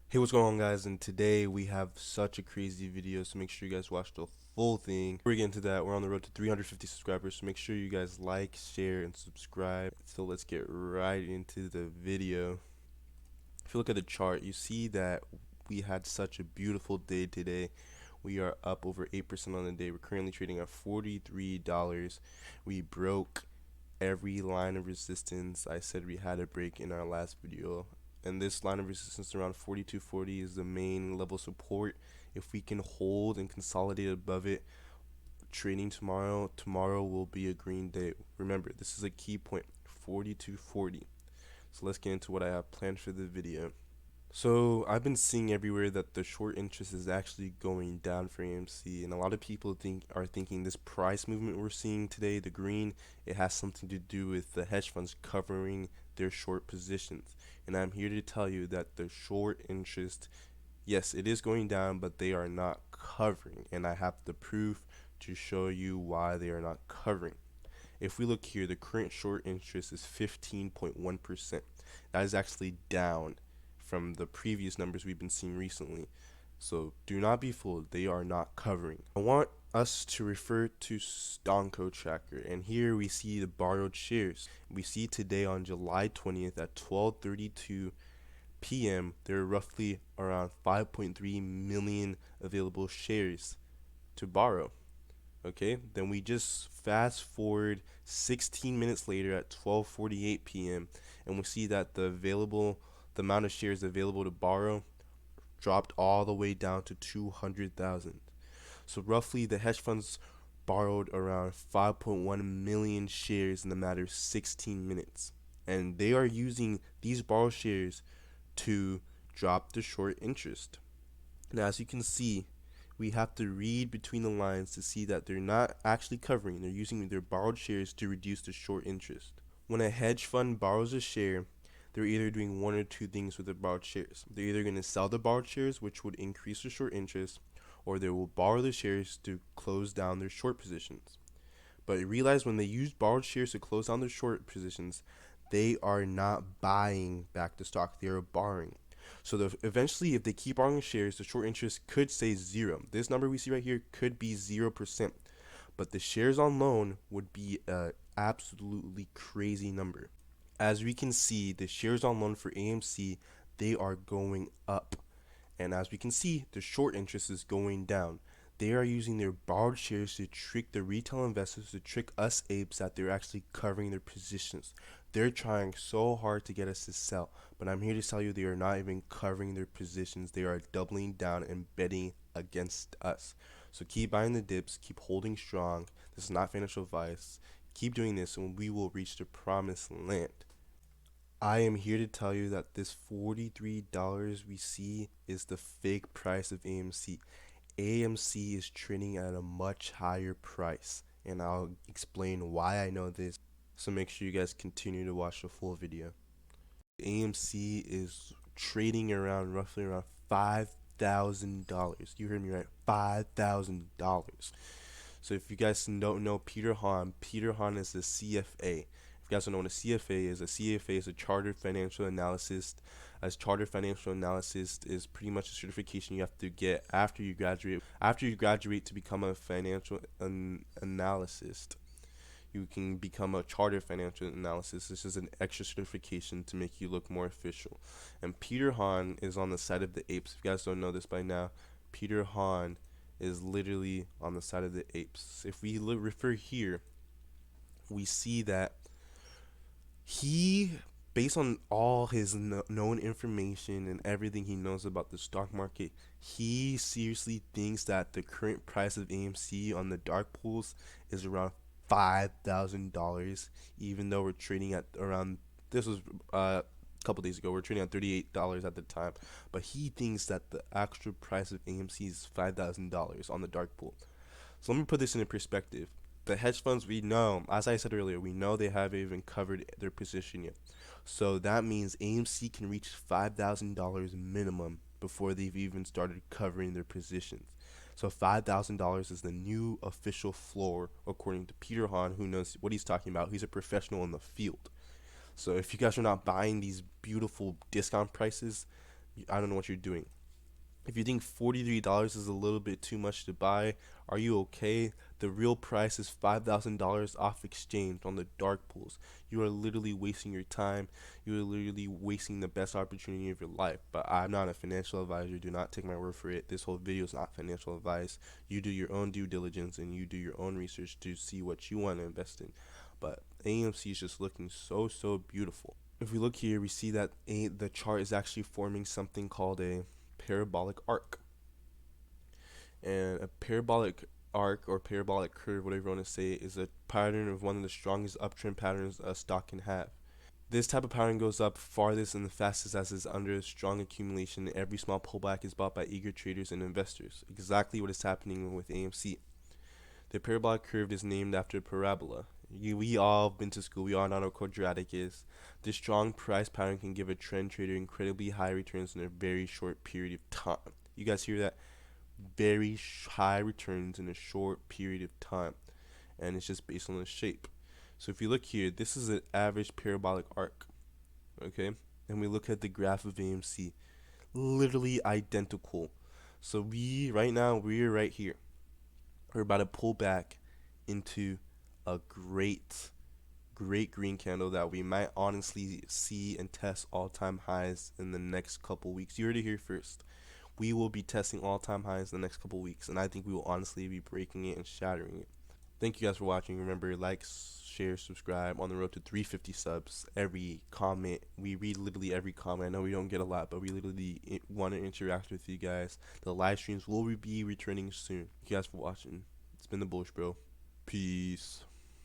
Hey, what's going on, guys? And today we have such a crazy video, so make sure you guys watch the full thing. Before we get into that, we're on the road to 350 subscribers, so make sure you guys like, share, and subscribe. So let's get right into the video. If you look at the chart, you see that we had such a beautiful day today. We are up over 8% on the day. We're currently trading at $43. We broke every line of resistance I said we had a break in our last video, and this line of resistance around 42.40 is the main level support. If we can hold and consolidate above it, trading tomorrow will be a green day. Remember, this is a key point, 42.40. So let's get into what I have planned for the video. So I've been seeing everywhere that the short interest is actually going down for AMC, and a lot of people are thinking this price movement we're seeing today, the green, it has something to do with the hedge funds covering their short positions. And I'm here to tell you that the short interest, yes, it is going down, but they are not covering, and I have the proof to show you why they are not covering. If we look here, the current short interest is 15.1%. That is actually down from the previous numbers we've been seeing recently. So do not be fooled, they are not covering. I want us to refer to Stonko Tracker, and here we see the borrowed shares. We see today on July 20th at 12:32 p.m. there are roughly around 5.3 million available shares to borrow. Okay, then we just fast forward 16 minutes later at 12:48 p.m. and we see that the amount of shares available to borrow dropped all the way down to 200,000. So roughly the hedge funds borrowed around 5.1 million shares in a matter of 16 minutes. And they are using these borrowed shares to drop the short interest. Now, as you can see, we have to read between the lines to see that they're not actually covering. They're using their borrowed shares to reduce the short interest. When a hedge fund borrows a share, they're either doing one or two things with the borrowed shares. They're either going to sell the borrowed shares, which would increase the short interest, or they will borrow the shares to close down their short positions. But realize when they use borrowed shares to close down their short positions, they are not buying back the stock, they are borrowing. So eventually, if they keep borrowing shares, the short interest could say zero. This number we see right here could be 0%, but the shares on loan would be a absolutely crazy number. As we can see, the shares on loan for AMC, they are going up. And as we can see, the short interest is going down. They are using their borrowed shares to trick the retail investors, to trick us apes that they're actually covering their positions. They're trying so hard to get us to sell, but I'm here to tell you they are not even covering their positions. They are doubling down and betting against us. So keep buying the dips, keep holding strong. This is not financial advice. Keep doing this and we will reach the promised land. I am here to tell you that this $43 we see is the fake price of AMC. AMC is trading at a much higher price, and I'll explain why I know this. So make sure you guys continue to watch the full video. AMC is trading around roughly around $5,000. You heard me right, $5,000. So if you guys don't know Peter Hahn is a CFA. If you guys don't know what a CFA is a chartered financial analyst. As chartered financial analyst is pretty much a certification you have to get after you graduate. After you graduate to become a financial analyst, you can become a chartered financial analyst. This is an extra certification to make you look more official. And Peter Hahn is on the side of the apes. If you guys don't know this by now, Peter Hahn is literally on the side of the apes. If we refer here, we see that he, based on all his known information and everything he knows about the stock market, he seriously thinks that the current price of AMC on the dark pools is around $5,000, even though we're trading at around, this was a couple days ago, we're trading at $38 at the time, but he thinks that the actual price of AMC is $5,000 on the dark pool. So let me put this into perspective. The hedge funds, we know, as I said earlier, we know they haven't even covered their position yet. So that means AMC can reach $5,000 minimum before they've even started covering their positions. So $5,000 is the new official floor, according to Peter Hahn, who knows what he's talking about. He's a professional in the field. So if you guys are not buying these beautiful discount prices, I don't know what you're doing. If you think $43 is a little bit too much to buy, are you okay? The real price is $5,000 off exchange on the dark pools. You are literally wasting your time. You are literally wasting the best opportunity of your life. But I'm not a financial advisor. Do not take my word for it. This whole video is not financial advice. You do your own due diligence and you do your own research to see what you want to invest in. But AMC is just looking so beautiful. If we look here, we see that the chart is actually forming something called a parabolic arc. And a parabolic arc or parabolic curve, whatever you want to say, is a pattern of one of the strongest uptrend patterns a stock can have. This type of pattern goes up farthest and the fastest as it's under strong accumulation. Every small pullback is bought by eager traders and investors. Exactly what is happening with AMC. The parabolic curve is named after a parabola. We all have been to school. We all know what a quadratic is. This strong price pattern can give a trend trader incredibly high returns in a very short period of time. You guys hear that? Very high returns in a short period of time. And it's just based on the shape. So if you look here, this is an average parabolic arc. Okay? And we look at the graph of AMC. Literally identical. So right now, we're right here. We're about to pull back into a great green candle that we might honestly see and test all-time highs in the next couple weeks. You heard it here first. We will be testing all-time highs in the next couple weeks, and I think we will honestly be breaking it and shattering it. Thank you guys for watching. Remember, like, share, subscribe. On the road to 350 subs. Every comment, we read literally every comment. I know we don't get a lot, but we literally want to interact with you guys. The live streams will be returning soon. Thank you guys for watching. It's been the Bullish Bro. Peace.